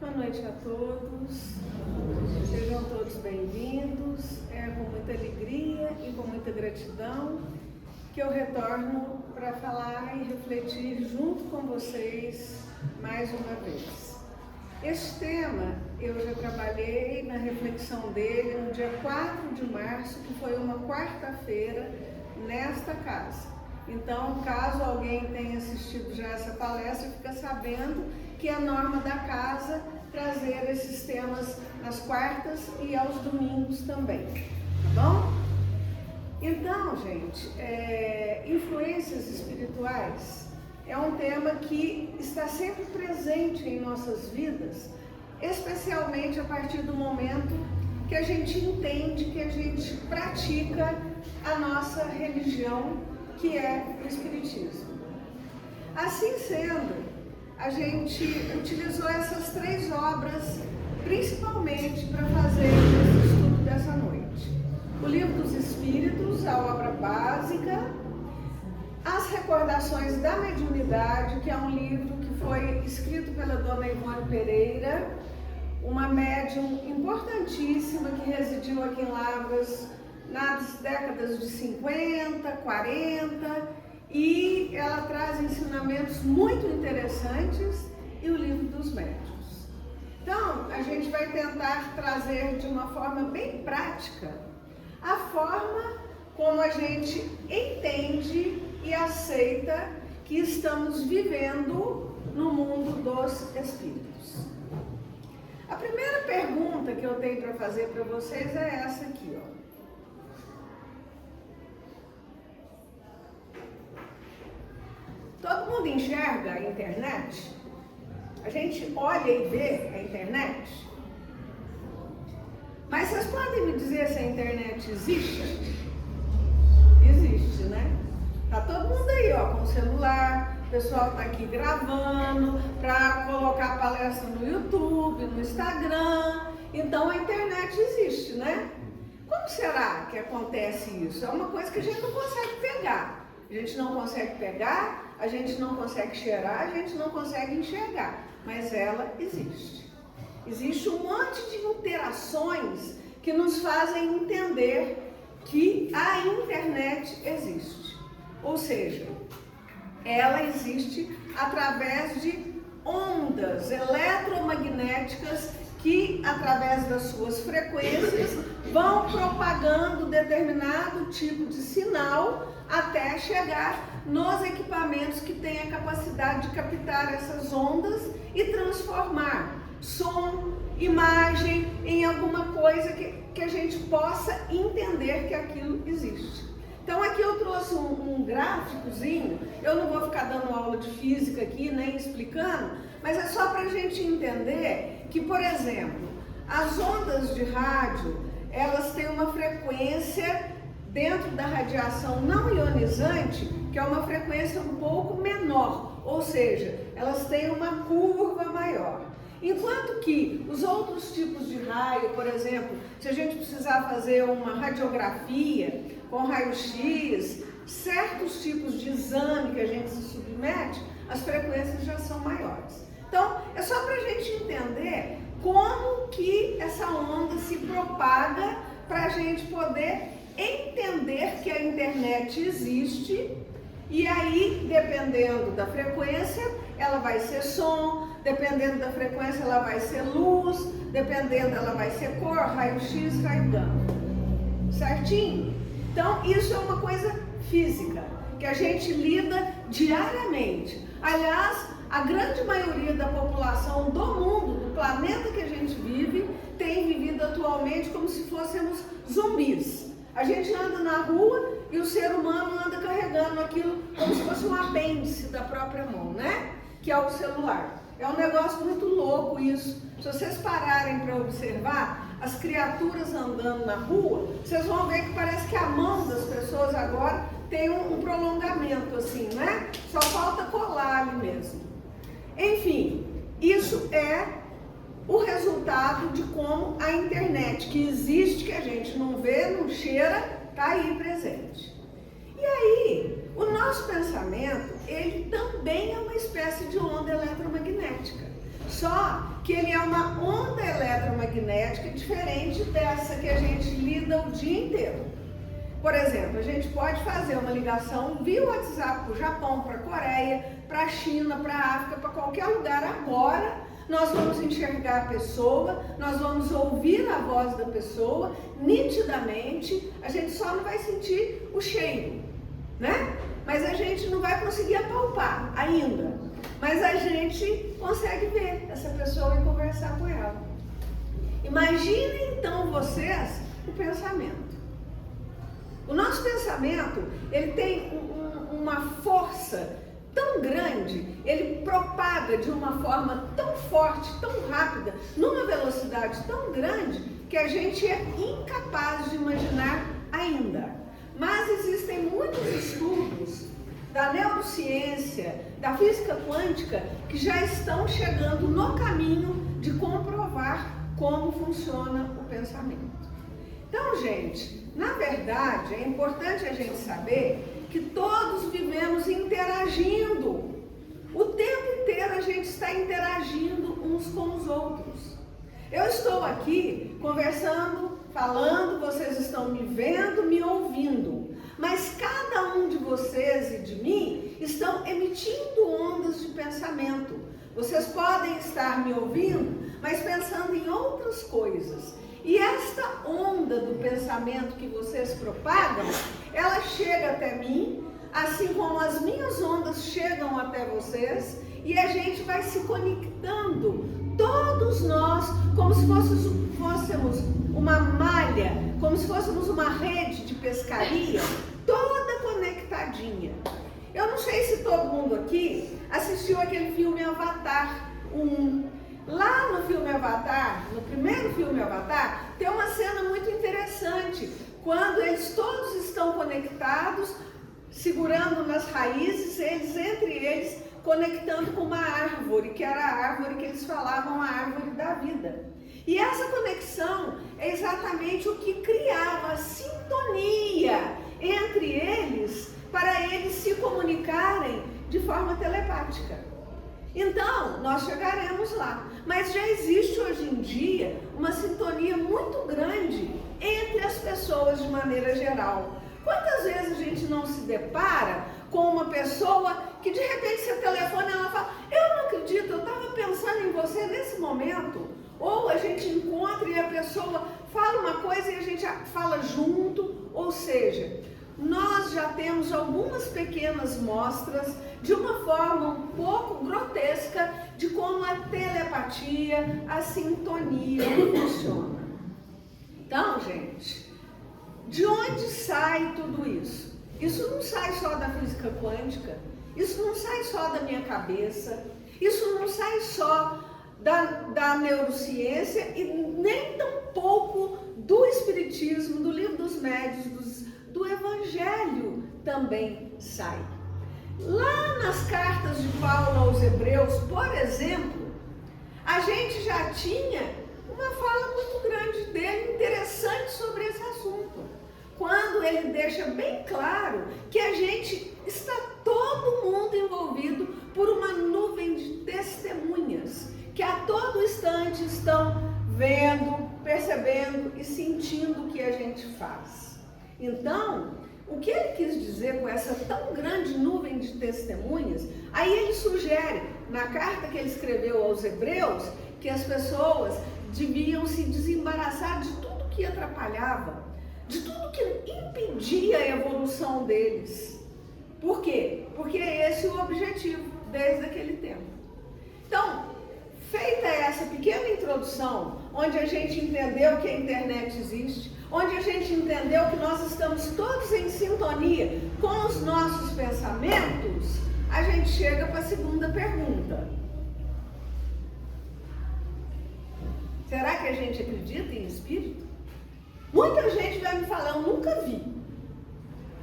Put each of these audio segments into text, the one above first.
Boa noite a todos, sejam todos bem-vindos. É com muita alegria e com muita gratidão que eu retorno para falar e refletir junto com vocês mais uma vez. Este tema eu já trabalhei na reflexão dele no dia 4 de março, que foi uma quarta-feira, nesta casa. Então, caso alguém tenha assistido já essa palestra, fica sabendo que é norma da casa trazer esses temas nas quartas e aos domingos também, tá bom? Então, gente, influências espirituais é um tema que está sempre presente em nossas vidas, especialmente a partir do momento que a gente entende, que a gente pratica a nossa religião, que é o Espiritismo. Assim sendo, a gente utilizou essas três obras principalmente para fazer esse estudo dessa noite. O Livro dos Espíritos, a obra básica, As Recordações da Mediunidade, que é um livro que foi escrito pela dona Ivone Pereira, uma médium importantíssima que residiu aqui em Lavras nas décadas de 50, 40, e ela traz ensinamentos muito interessantes, e o Livro dos Médiuns. Então, a gente vai tentar trazer de uma forma bem prática a forma como a gente entende e aceita que estamos vivendo no mundo dos espíritos. A primeira pergunta que eu tenho para fazer para vocês é essa aqui, ó. Todo mundo enxerga a internet? A gente olha e vê a internet? Mas vocês podem me dizer se a internet existe? Existe, né? Tá todo mundo aí, ó, com o celular, o pessoal tá aqui gravando para colocar a palestra no YouTube, no Instagram. Então a internet existe, né? Como será que acontece isso? É uma coisa que a gente não consegue pegar. A gente não consegue pegar, a gente não consegue cheirar, a gente não consegue enxergar, mas ela existe. Existe um monte de interações que nos fazem entender que a internet existe. Ou seja, ela existe através de ondas eletromagnéticas que, através das suas frequências, vão propagando determinado tipo de sinal até chegar nos equipamentos que têm a capacidade de captar essas ondas e transformar som, imagem em alguma coisa que a gente possa entender que aquilo existe. Então aqui eu trouxe um gráficozinho, eu não vou ficar dando aula de física aqui, nem explicando, mas é só para a gente entender que, por exemplo, as ondas de rádio, elas têm uma frequência dentro da radiação não ionizante, que é uma frequência um pouco menor, ou seja, elas têm uma curva maior. Enquanto que os outros tipos de raio, por exemplo, se a gente precisar fazer uma radiografia com raio-x, certos tipos de exame que a gente se submete, as frequências já são maiores. Então, é só para a gente entender como que essa onda se propaga para a gente poder entender que a internet existe, e aí, dependendo da frequência, ela vai ser som, dependendo da frequência, ela vai ser luz, dependendo, ela vai ser cor, raio-x, raio-gama. Certinho? Então, isso é uma coisa física, que a gente lida diariamente. Aliás, a grande maioria da população do mundo, do planeta que a gente vive, tem vivido atualmente como se fôssemos zumbis. A gente anda na rua e o ser humano anda carregando aquilo como se fosse um apêndice da própria mão, né? Que é o celular. É um negócio muito louco isso. Se vocês pararem para observar as criaturas andando na rua, vocês vão ver que parece que a mão das pessoas agora tem um prolongamento assim, né? Só falta colar ali mesmo. Enfim, isso é o resultado de como a internet, que existe, que a gente não vê, não cheira, está aí presente. E aí, o nosso pensamento, ele também é uma espécie de onda eletromagnética. Só que ele é uma onda eletromagnética diferente dessa que a gente lida o dia inteiro. Por exemplo, a gente pode fazer uma ligação via WhatsApp para o Japão, para a Coreia, para a China, para a África, para qualquer lugar agora. Nós vamos enxergar a pessoa, nós vamos ouvir a voz da pessoa nitidamente, a gente só não vai sentir o cheiro, né? Mas a gente não vai conseguir apalpar ainda. Mas a gente consegue ver essa pessoa e conversar com ela. Imaginem então vocês o pensamento. O nosso pensamento, ele tem uma força tão grande, ele propaga de uma forma tão forte, tão rápida, numa velocidade tão grande, que a gente é incapaz de imaginar ainda. Mas existem muitos estudos da neurociência, da física quântica, que já estão chegando no caminho de comprovar como funciona o pensamento. Então, gente, na verdade, é importante a gente saber que todos vivemos interagindo. O tempo inteiro a gente está interagindo uns com os outros. Eu estou aqui conversando, falando, vocês estão me vendo, me ouvindo. Mas cada um de vocês e de mim estão emitindo ondas de pensamento. Vocês podem estar me ouvindo, mas pensando em outras coisas. E esta onda do pensamento que vocês propagam, ela chega até mim, assim como as minhas ondas chegam até vocês, e a gente vai se conectando, todos nós, como se fôssemos uma malha, como se fôssemos uma rede de pescaria, toda conectadinha. Eu não sei se todo mundo aqui assistiu aquele filme Avatar 1. Lá no filme Avatar, no primeiro filme Avatar, tem uma cena muito interessante, quando eles todos estão conectados, segurando nas raízes, entre eles, conectando com uma árvore, que era a árvore que eles falavam, a árvore da vida. E essa conexão é exatamente o que criava a sintonia entre eles, para eles se comunicarem de forma telepática. Então, nós chegaremos lá. Mas já existe hoje em dia uma sintonia muito grande entre as pessoas de maneira geral. Quantas vezes a gente não se depara com uma pessoa que de repente você telefona e ela fala: eu não acredito, eu estava pensando em você nesse momento. Ou a gente encontra e a pessoa fala uma coisa e a gente fala junto. Ou seja, nós já temos algumas pequenas mostras de uma forma um pouco grotesca de como a telepatia, a sintonia funciona. Então, gente, de onde sai tudo isso? Isso não sai só da física quântica, isso não sai só da minha cabeça, isso não sai só da neurociência e nem tampouco do espiritismo, do livro dos médiuns, do evangelho também sai. Lá nas cartas de Paulo aos Hebreus, por exemplo, a gente já tinha uma fala muito grande dele, interessante sobre esse assunto. Quando ele deixa bem claro que a gente está todo mundo envolvido por uma nuvem de testemunhas, que a todo instante estão vendo, percebendo e sentindo o que a gente faz. Então, o que ele quis dizer com essa tão grande nuvem de testemunhas? Aí ele sugere, na carta que ele escreveu aos Hebreus, que as pessoas deviam se desembaraçar de tudo que atrapalhava, de tudo que impedia a evolução deles. Por quê? Porque esse é o objetivo desde aquele tempo. Então, feita essa pequena introdução, onde a gente entendeu que a internet existe, onde a gente entendeu que nós estamos todos em sintonia com os nossos pensamentos, a gente chega para a segunda pergunta. Será que a gente acredita em espírito? Muita gente vai me falar: eu nunca vi.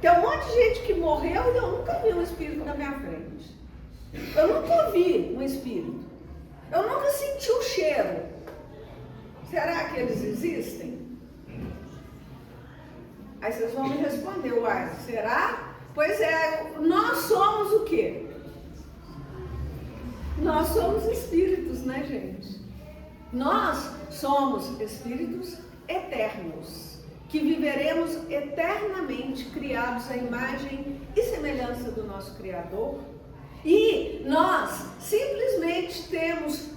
Tem um monte de gente que morreu e eu nunca vi um espírito na minha frente. Eu nunca vi um espírito. Eu nunca senti o cheiro. Será que eles existem? Aí vocês vão me responder: uai, será? Pois é, nós somos o quê? Nós somos espíritos, né, gente? Nós somos espíritos eternos, que viveremos eternamente criados à imagem e semelhança do nosso Criador. E nós simplesmente temos,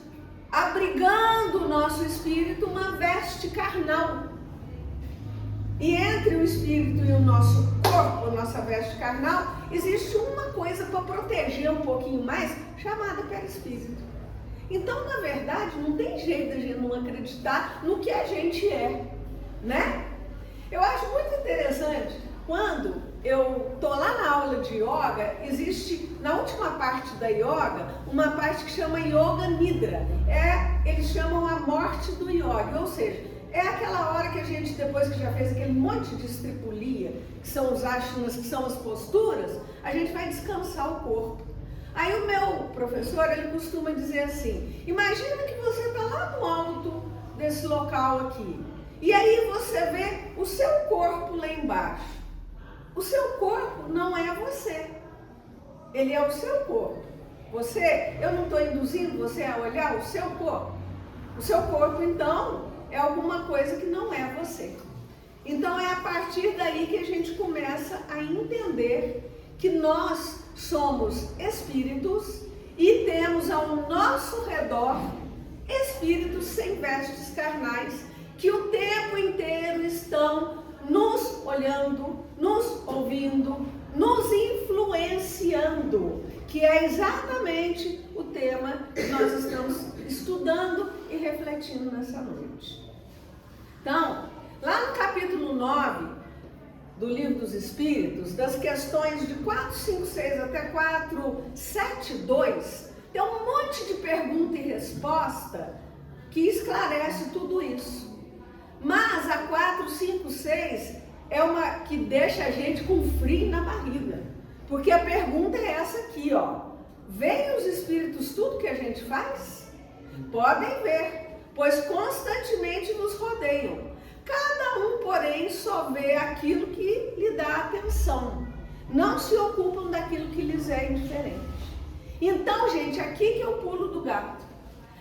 abrigando o nosso espírito, uma veste carnal. E entre o espírito e o nosso corpo, nossa veste carnal, existe uma coisa para proteger um pouquinho mais, chamada perispírito. Então, na verdade, não tem jeito de a gente não acreditar no que a gente é, né? Eu acho muito interessante, quando eu estou lá na aula de yoga, existe, na última parte da yoga, uma parte que chama Yoga Nidra. Eles chamam a morte do yoga, ou seja, é aquela hora que a gente, depois que já fez aquele monte de estripulia, que são os asanas, que são as posturas, a gente vai descansar o corpo. Aí o meu professor, ele costuma dizer assim, imagina que você está lá no alto desse local aqui, e aí você vê o seu corpo lá embaixo. O seu corpo não é você, ele é o seu corpo. Eu não estou induzindo você a olhar o seu corpo. O seu corpo, então, é alguma coisa que não é você. Então é a partir daí que a gente começa a entender que nós somos espíritos e temos ao nosso redor espíritos sem vestes carnais que o tempo inteiro estão nos olhando, nos ouvindo, nos influenciando, que é exatamente o tema que nós estamos estudando e refletindo nessa noite. Então, lá no capítulo 9 do Livro dos Espíritos, das questões de 456 até 472, tem um monte de pergunta e resposta que esclarece tudo isso. Mas a 456 é uma que deixa a gente com frio na barriga. Porque a pergunta é essa aqui, ó. Veem os espíritos tudo que a gente faz? Podem ver, pois constantemente nos rodeiam. Cada um, porém, só vê aquilo que lhe dá atenção. Não se ocupam daquilo que lhes é indiferente. Então, gente, aqui que é o pulo do gato.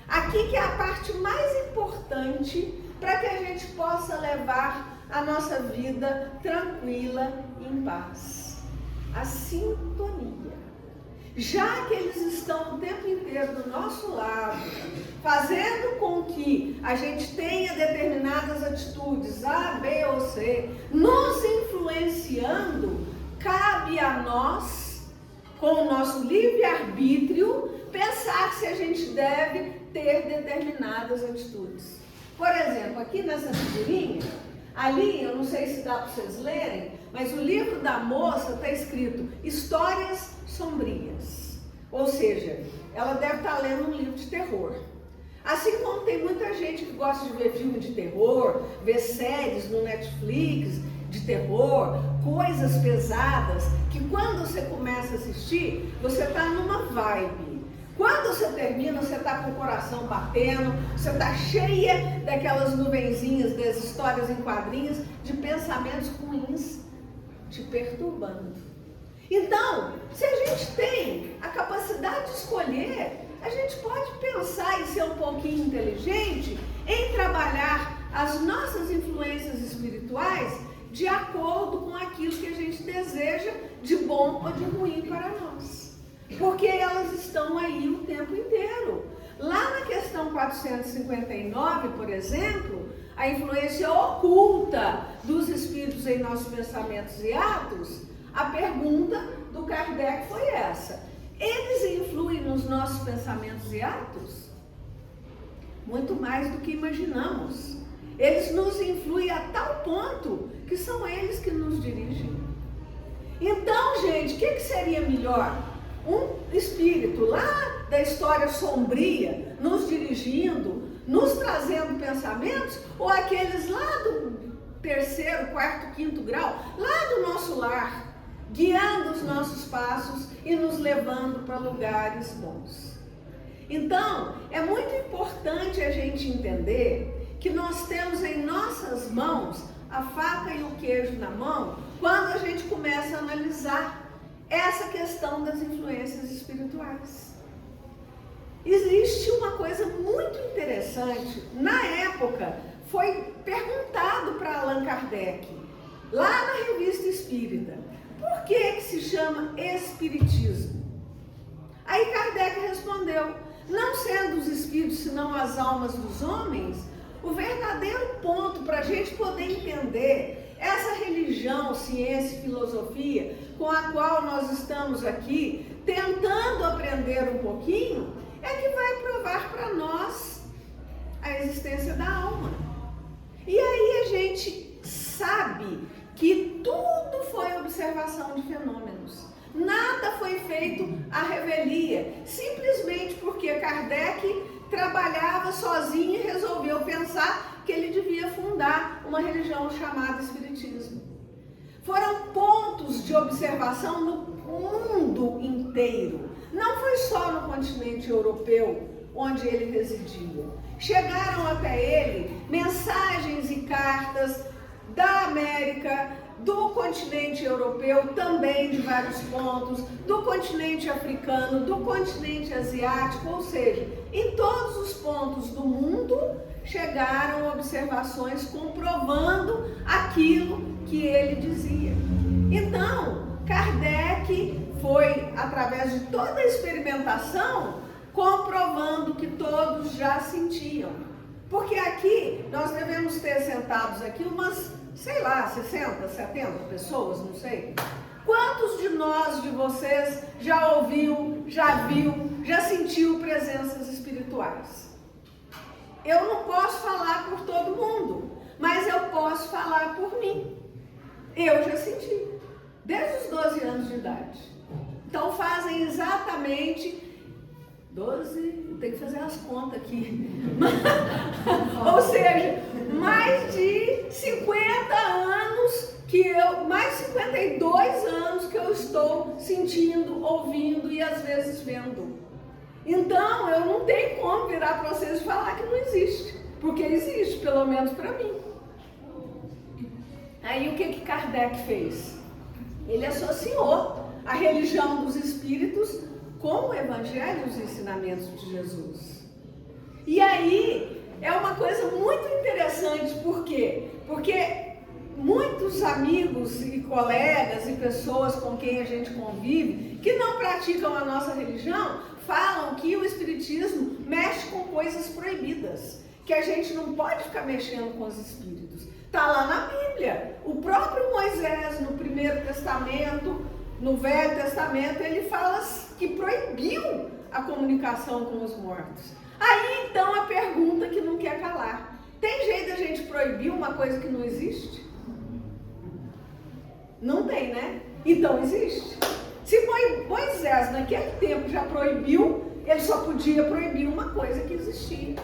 Aqui que é a parte mais importante para que a gente possa levar a nossa vida tranquila e em paz. A sintonia. Já que eles estão o tempo inteiro do nosso lado, fazendo com que a gente tenha determinadas atitudes, A, B ou C, nos influenciando, cabe a nós, com o nosso livre-arbítrio, pensar se a gente deve ter determinadas atitudes. Por exemplo, aqui nessa figurinha, ali, eu não sei se dá para vocês lerem, mas o livro da moça está escrito Histórias Sombrias. Ou seja, ela deve estar lendo um livro de terror. Assim como tem muita gente que gosta de ver filme de terror, ver séries no Netflix de terror, coisas pesadas, que quando você começa a assistir, você está numa vibe. Quando você termina, você está com o coração batendo, você está cheia daquelas nuvenzinhas das histórias em quadrinhos, de pensamentos ruins te perturbando. Então, se a gente tem a capacidade de escolher, a gente pode pensar e ser um pouquinho inteligente em trabalhar as nossas influências espirituais de acordo com aquilo que a gente deseja de bom ou de ruim para nós. Porque elas estão aí o tempo inteiro. Lá na questão 459, por exemplo, a influência oculta dos espíritos em nossos pensamentos e atos, a pergunta do Kardec foi essa: eles influem nos nossos pensamentos e atos? Muito mais do que imaginamos. Eles nos influem a tal ponto que são eles que nos dirigem. Então, gente, o que seria melhor? Um espírito lá da história sombria nos dirigindo, nos trazendo pensamentos, ou aqueles lá do terceiro, quarto, quinto grau, lá do nosso lar, guiando os nossos passos e nos levando para lugares bons. Então, é muito importante a gente entender que nós temos em nossas mãos a faca e o queijo na mão quando a gente começa a analisar essa questão das influências espirituais. existe uma coisa muito interessante. Na época, foi perguntado para Allan Kardec, lá na Revista Espírita, por que se chama Espiritismo? Aí Kardec respondeu, não sendo os espíritos senão as almas dos homens, o verdadeiro ponto para a gente poder entender essa religião, ciência e filosofia com a qual nós estamos aqui tentando aprender um pouquinho, é que vai provar para nós a existência da alma. E aí a gente sabe que tudo foi observação de fenômenos. Nada foi feito à revelia, simplesmente porque Kardec trabalhava sozinho e resolveu pensar que ele devia fundar uma religião chamada Espiritismo. Foram pontos de observação no mundo inteiro. Não foi só no continente europeu, onde ele residia. Chegaram até ele mensagens e cartas da América, do continente europeu, também de vários pontos, do continente africano, do continente asiático, ou seja, em todos os pontos do mundo chegaram observações comprovando aquilo que ele dizia. Então, Kardec foi, através de toda a experimentação, comprovando que todos já sentiam. Porque aqui, nós devemos ter sentados aqui umas, sei lá, 60, 70 pessoas, não sei. Quantos de nós, de vocês, já ouviu, já viu, já sentiu presenças espirituais? Eu não posso falar por todo mundo, mas eu posso falar por mim. Eu já senti, desde os 12 anos de idade. Então fazem exatamente 12, tem que fazer as contas aqui. Ou seja, mais de 50 anos mais de 52 anos que eu estou sentindo, ouvindo e às vezes vendo. Então, eu não tenho como virar para vocês e falar que não existe, porque existe, pelo menos para mim. Aí o que Kardec fez? Ele associou a religião dos espíritos com o evangelho e os ensinamentos de Jesus. E aí é uma coisa muito interessante, por quê? Porque muitos amigos e colegas e pessoas com quem a gente convive, que não praticam a nossa religião, falam que o espiritismo mexe com coisas proibidas, que a gente não pode ficar mexendo com os espíritos. Está lá na Bíblia. O próprio Moisés, no Primeiro Testamento, no Velho Testamento, ele fala que proibiu a comunicação com os mortos. Aí, então, a pergunta que não quer calar. Tem jeito da gente proibir uma coisa que não existe? Não tem, né? Então existe. Se Moisés naquele tempo já proibiu, ele só podia proibir uma coisa que existia.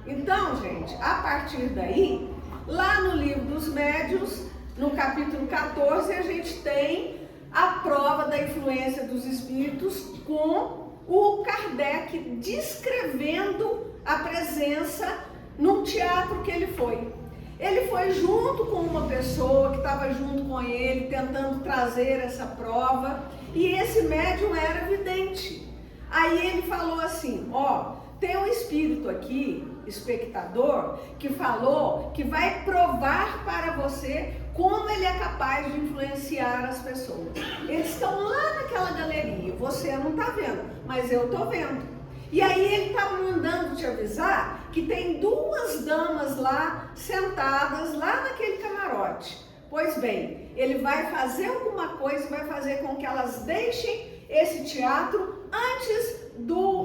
Então, gente, a partir daí, lá no livro dos Médiuns, no capítulo 14, a gente tem a prova da influência dos espíritos com o Kardec descrevendo a presença num teatro que ele foi. Ele foi junto com uma pessoa que estava junto com ele, tentando trazer essa prova, e esse médium era vidente. Aí ele falou assim, ó, tem um espírito aqui, espectador, que falou que vai provar para você como ele é capaz de influenciar as pessoas. Eles estão lá naquela galeria, você não está vendo, mas eu estou vendo. E aí ele estava mandando te avisar que tem duas damas lá, sentadas lá naquele camarote. Pois bem, ele vai fazer alguma coisa, vai fazer com que elas deixem esse teatro antes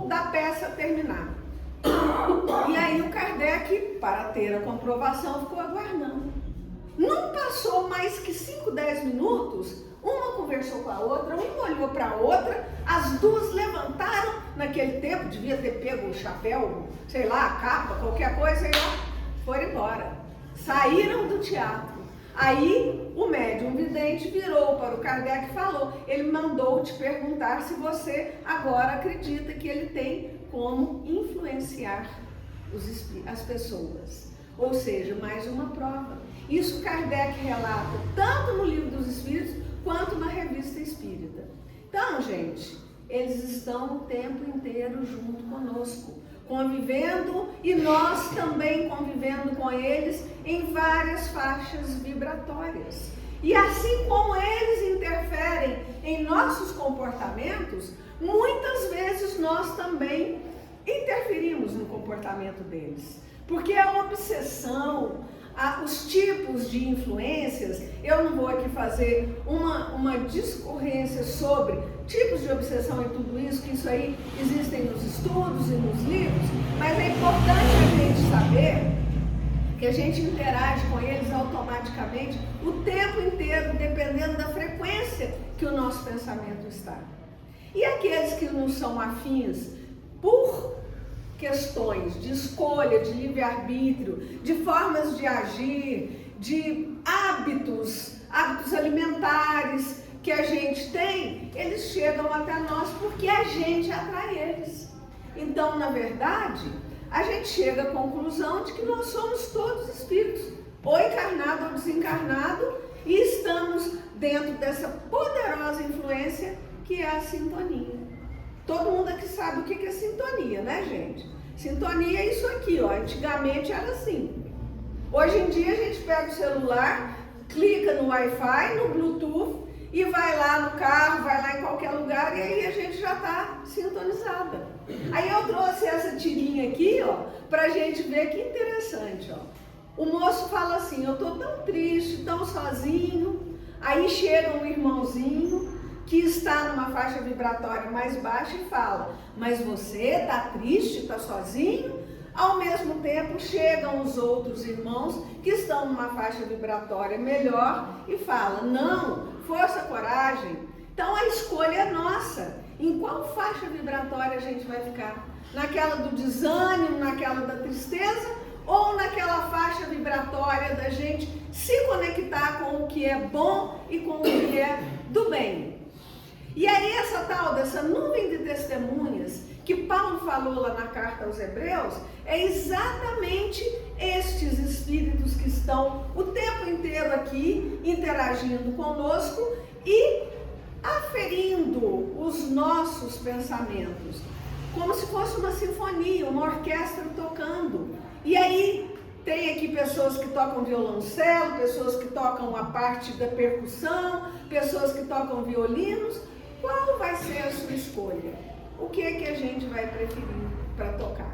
da peça terminar. E aí o Kardec, para ter a comprovação, ficou aguardando. Não passou mais que 5, 10 minutos, uma conversou com a outra, uma olhou para a outra, as duas levantaram, naquele tempo devia ter pego o chapéu, sei lá, a capa, qualquer coisa, e ó, foram embora. Saíram do teatro. Aí o médium vidente virou para o Kardec e falou, ele mandou te perguntar se você agora acredita que ele tem como influenciar as pessoas. Ou seja, mais uma prova. Isso Kardec relata tanto no Livro dos Espíritos quanto na Revista Espírita. Então, gente, eles estão o tempo inteiro junto conosco, convivendo, e nós também convivendo com eles em várias faixas vibratórias. E assim como eles interferem em nossos comportamentos, muitas vezes nós também interferimos no comportamento deles. Porque a obsessão, os tipos de influências, eu não vou aqui fazer uma discorrência sobre tipos de obsessão e tudo isso, que isso aí existem nos estudos e nos livros, mas é importante a gente saber que a gente interage com eles automaticamente o tempo inteiro, dependendo da frequência que o nosso pensamento está. E aqueles que não são afins, por questões de escolha, de livre-arbítrio, de formas de agir, de hábitos alimentares que a gente tem, eles chegam até nós porque a gente atrai eles. Então, na verdade, a gente chega à conclusão de que nós somos todos espíritos, ou encarnado ou desencarnado, e estamos dentro dessa poderosa influência que é a sintonia. Todo mundo aqui sabe o que é sintonia, né, gente? Sintonia é isso aqui, ó. Antigamente era assim. Hoje em dia a gente pega o celular, clica no Wi-Fi, no Bluetooth, e vai lá no carro, vai lá em qualquer lugar, e aí a gente já está sintonizada. Aí eu trouxe essa tirinha aqui, ó, pra gente ver que interessante, ó. O moço fala assim: eu tô tão triste, tão sozinho. Aí chega um irmãozinho que está numa faixa vibratória mais baixa e fala: mas você está triste, está sozinho? Ao mesmo tempo chegam os outros irmãos que estão numa faixa vibratória melhor e falam: não, força, coragem. Então a escolha é nossa. Em qual faixa vibratória a gente vai ficar? Naquela do desânimo, naquela da tristeza, ou naquela faixa vibratória da gente se conectar com o que é bom e com o que é do bem? E aí essa tal dessa nuvem de testemunhas que Paulo falou lá na carta aos Hebreus, é exatamente estes espíritos que estão o tempo inteiro aqui interagindo conosco e aferindo os nossos pensamentos, como se fosse uma sinfonia, uma orquestra tocando. E aí tem aqui pessoas que tocam violoncelo, pessoas que tocam a parte da percussão, pessoas que tocam violinos. Qual vai ser a sua escolha? O que é que a gente vai preferir para tocar?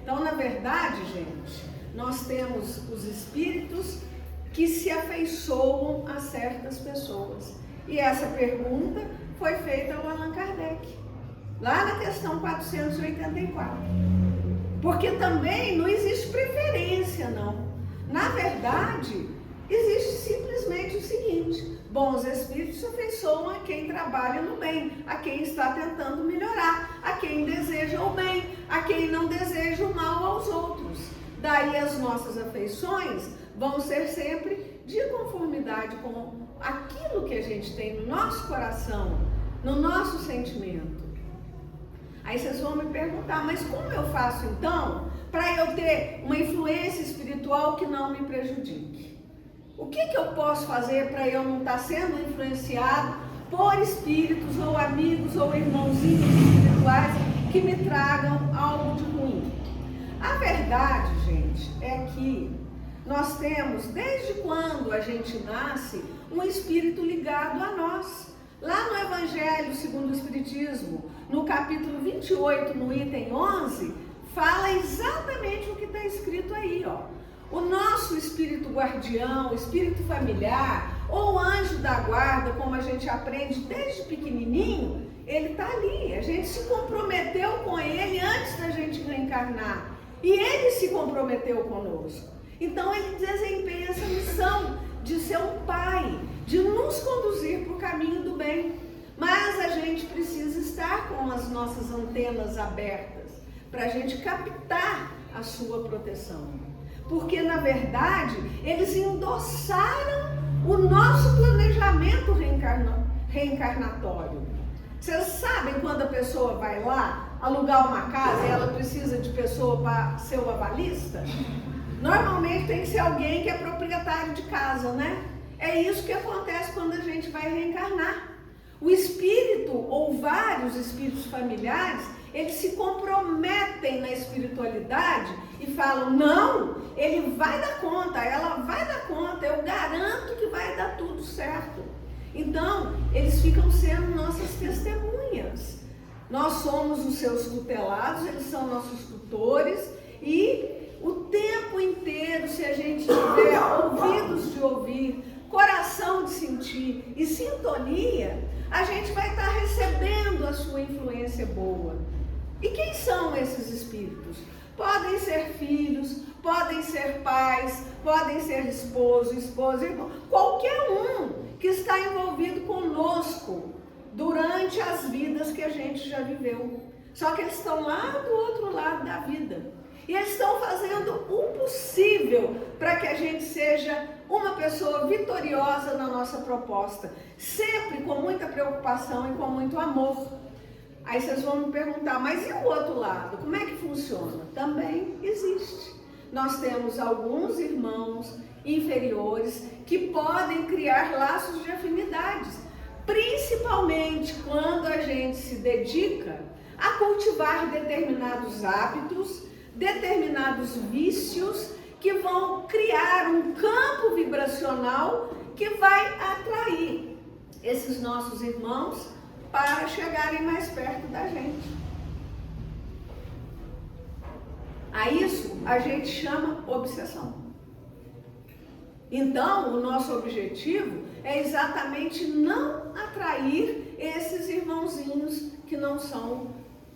Então, na verdade, gente, nós temos os espíritos que se afeiçoam a certas pessoas. E essa pergunta foi feita ao Allan Kardec, lá na questão 484. Porque também não existe preferência, não. Na verdade, existe simplesmente o seguinte: bons espíritos se afeiçoam a quem trabalha no bem, a quem está tentando melhorar, a quem deseja o bem, a quem não deseja o mal aos outros. Daí as nossas afeições vão ser sempre de conformidade com aquilo que a gente tem no nosso coração, no nosso sentimento. Aí vocês vão me perguntar: mas como eu faço então para eu ter uma influência espiritual que não me prejudique? O que eu posso fazer para eu não estar sendo influenciado por espíritos ou amigos ou irmãozinhos espirituais que me tragam algo de ruim? A verdade, gente, é que nós temos, desde quando a gente nasce, um espírito ligado a nós. Lá no Evangelho segundo o Espiritismo, no capítulo 28, no item 11, fala exatamente o que está escrito aí, ó. O nosso espírito guardião, espírito familiar, ou anjo da guarda, como a gente aprende desde pequenininho, ele está ali. A gente se comprometeu com ele antes da gente reencarnar. E ele se comprometeu conosco. Então ele desempenha essa missão de ser um pai, de nos conduzir para o caminho do bem. Mas a gente precisa estar com as nossas antenas abertas para a gente captar a sua proteção. Porque, na verdade, eles endossaram o nosso planejamento reencarnatório. Vocês sabem quando a pessoa vai lá alugar uma casa e ela precisa de pessoa para ser o avalista? Normalmente tem que ser alguém que é proprietário de casa, né? É isso que acontece quando a gente vai reencarnar. O espírito ou vários espíritos familiares, eles se comprometem na espiritualidade e falam, não, ele vai dar conta, ela vai dar conta, eu garanto que vai dar tudo certo. Então, eles ficam sendo nossas testemunhas. Nós somos os seus tutelados, eles são nossos tutores e o tempo inteiro, se a gente tiver ouvidos de ouvir, coração de sentir e sintonia, a gente vai estar recebendo a sua influência boa. E quem são esses espíritos? Podem ser filhos, podem ser pais, podem ser esposo, esposa, irmão, qualquer um que está envolvido conosco durante as vidas que a gente já viveu. Só que eles estão lá do outro lado da vida. E eles estão fazendo o possível para que a gente seja uma pessoa vitoriosa na nossa proposta. Sempre com muita preocupação e com muito amor. Aí vocês vão me perguntar, mas e o outro lado? Como é que funciona? Também existe. Nós temos alguns irmãos inferiores que podem criar laços de afinidades. Principalmente quando a gente se dedica a cultivar determinados hábitos, determinados vícios que vão criar um campo vibracional que vai atrair esses nossos irmãos para chegarem mais perto da gente. A isso a gente chama obsessão. Então, o nosso objetivo é exatamente não atrair esses irmãozinhos que não são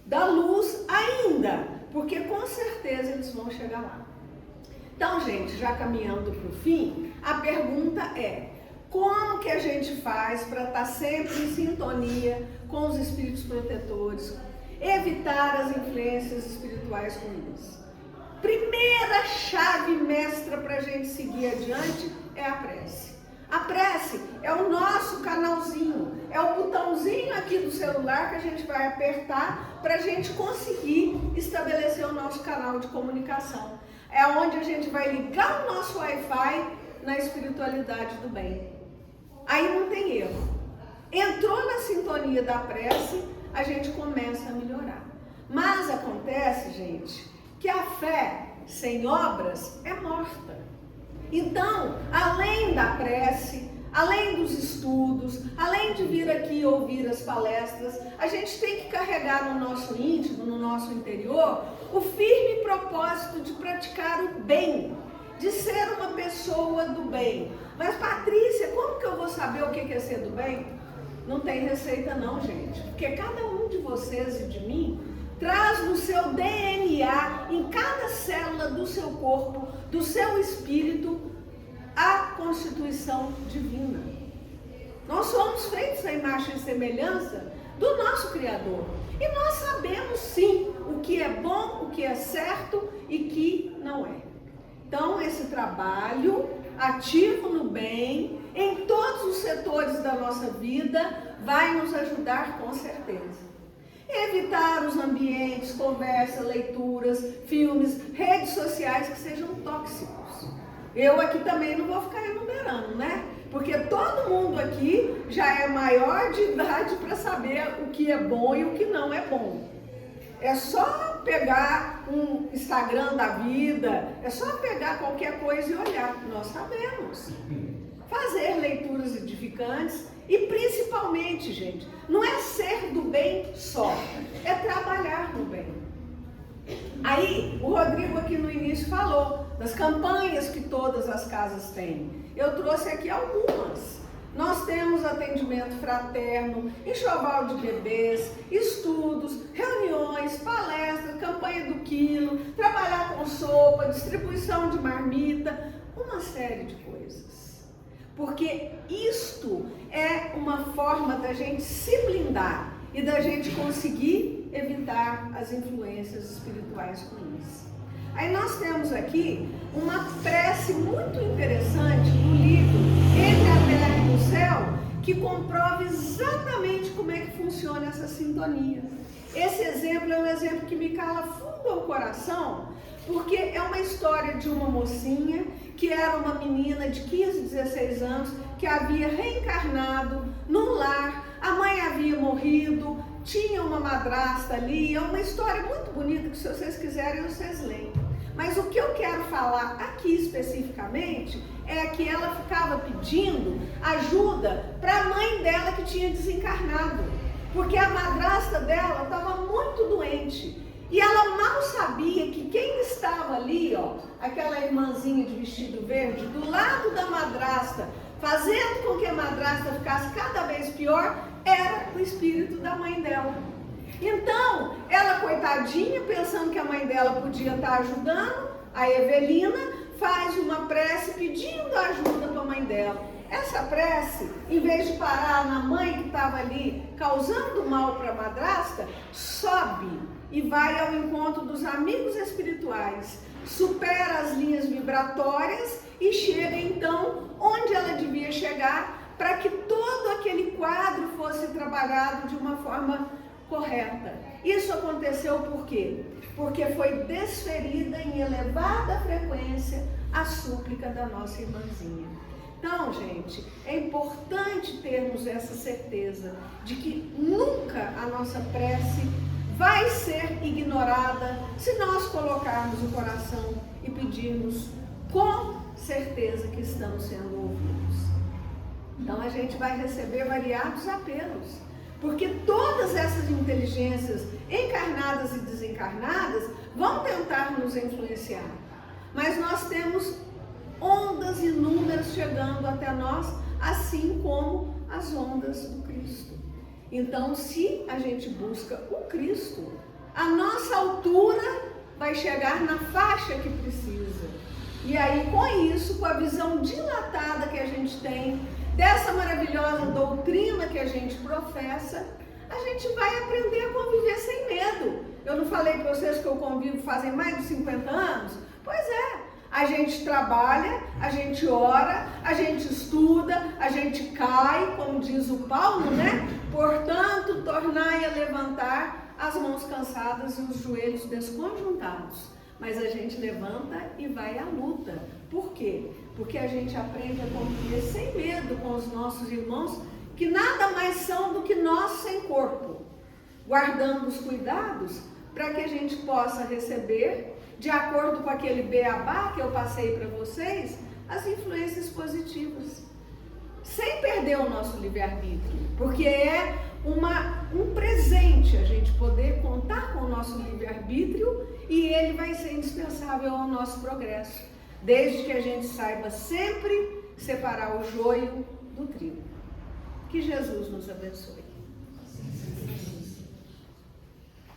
da luz ainda, porque com certeza eles vão chegar lá. Então, gente, já caminhando para o fim, a pergunta é: como que a gente faz para estar sempre em sintonia com os espíritos protetores, evitar as influências espirituais ruins? Primeira chave mestra para a gente seguir adiante é a prece. A prece é o nosso canalzinho, é o botãozinho aqui do celular que a gente vai apertar para a gente conseguir estabelecer o nosso canal de comunicação. É onde a gente vai ligar o nosso Wi-Fi na espiritualidade do bem. Aí não tem erro. Entrou na sintonia da prece, a gente começa a melhorar. Mas acontece, gente, que a fé sem obras é morta. Então, além da prece, além dos estudos, além de vir aqui ouvir as palestras, a gente tem que carregar no nosso íntimo, no nosso interior, o firme propósito de praticar o bem, de ser uma pessoa do bem. Mas, Patrícia, como que eu vou saber o que é ser do bem? Não tem receita não, gente, porque cada um de vocês e de mim traz no seu DNA, em cada célula do seu corpo, do seu espírito, a constituição divina. Nós somos feitos à imagem e semelhança do nosso Criador. E nós sabemos sim o que é bom, o que é certo e que não é. Então, esse trabalho ativo no bem, em todos os setores da nossa vida, vai nos ajudar com certeza. Evitar os ambientes, conversa, leituras, filmes, redes sociais que sejam tóxicos. Eu aqui também não vou ficar enumerando, né? Porque todo mundo aqui já é maior de idade para saber o que é bom e o que não é bom. É só pegar um Instagram da vida, é só pegar qualquer coisa e olhar. Nós sabemos. Fazer leituras edificantes e principalmente, gente, não é ser do bem só, é trabalhar no bem. Aí, o Rodrigo aqui no início falou das campanhas que todas as casas têm. Eu trouxe aqui algumas. Nós temos atendimento fraterno, enxoval de bebês, estudos, reuniões, palestras, campanha do quilo, trabalhar com sopa, distribuição de marmita, uma série de coisas. Porque isto é uma forma da gente se blindar e da gente conseguir evitar as influências espirituais ruins. Aí nós temos aqui uma prece muito interessante no livro Entre a Terra e o Céu, que comprova exatamente como é que funciona essa sintonia. Esse exemplo é um exemplo que me cala fundo ao coração, porque é uma história de uma mocinha que era uma menina de 15, 16 anos, que havia reencarnado num lar, a mãe havia morrido, tinha uma madrasta ali, é uma história muito bonita que, se vocês quiserem, vocês leem. Mas o que eu quero falar aqui especificamente é que ela ficava pedindo ajuda para a mãe dela que tinha desencarnado, porque a madrasta dela estava muito doente. E ela mal sabia que quem estava ali, ó, aquela irmãzinha de vestido verde, do lado da madrasta, fazendo com que a madrasta ficasse cada vez pior, era o espírito da mãe dela. Então, ela, coitadinha, pensando que a mãe dela podia estar ajudando, a Evelina faz uma prece pedindo ajuda para a mãe dela. Essa prece, em vez de parar na mãe que estava ali causando mal para a madrasta, sobe e vai ao encontro dos amigos espirituais, supera as linhas vibratórias e chega então onde ela devia chegar para que todo aquele quadro fosse trabalhado de uma forma correta. Isso aconteceu por quê? Porque foi desferida em elevada frequência a súplica da nossa irmãzinha. Então, gente, é importante termos essa certeza de que nunca a nossa prece vai ser ignorada se nós colocarmos o coração e pedirmos com certeza que estamos sendo ouvidos. Então a gente vai receber variados apelos, porque todas essas inteligências encarnadas e desencarnadas vão tentar nos influenciar, mas nós temos ondas inúmeras chegando até nós, assim como as ondas do Cristo. Então, se a gente busca o Cristo, a nossa altura vai chegar na faixa que precisa. E aí, com isso, com a visão dilatada que a gente tem, dessa maravilhosa doutrina que a gente professa, a gente vai aprender a conviver sem medo. Eu não falei para vocês que eu convivo fazem mais de 50 anos? Pois é. A gente trabalha, a gente ora, a gente estuda, a gente cai, como diz o Paulo, né? Portanto, tornai a levantar as mãos cansadas e os joelhos desconjuntados. Mas a gente levanta e vai à luta. Por quê? Porque a gente aprende a conviver sem medo com os nossos irmãos, que nada mais são do que nós sem corpo, guardando os cuidados para que a gente possa receber, de acordo com aquele beabá que eu passei para vocês, as influências positivas, sem perder o nosso livre-arbítrio, porque é um presente a gente poder contar com o nosso livre-arbítrio e ele vai ser indispensável ao nosso progresso, desde que a gente saiba sempre separar o joio do trigo. Que Jesus nos abençoe.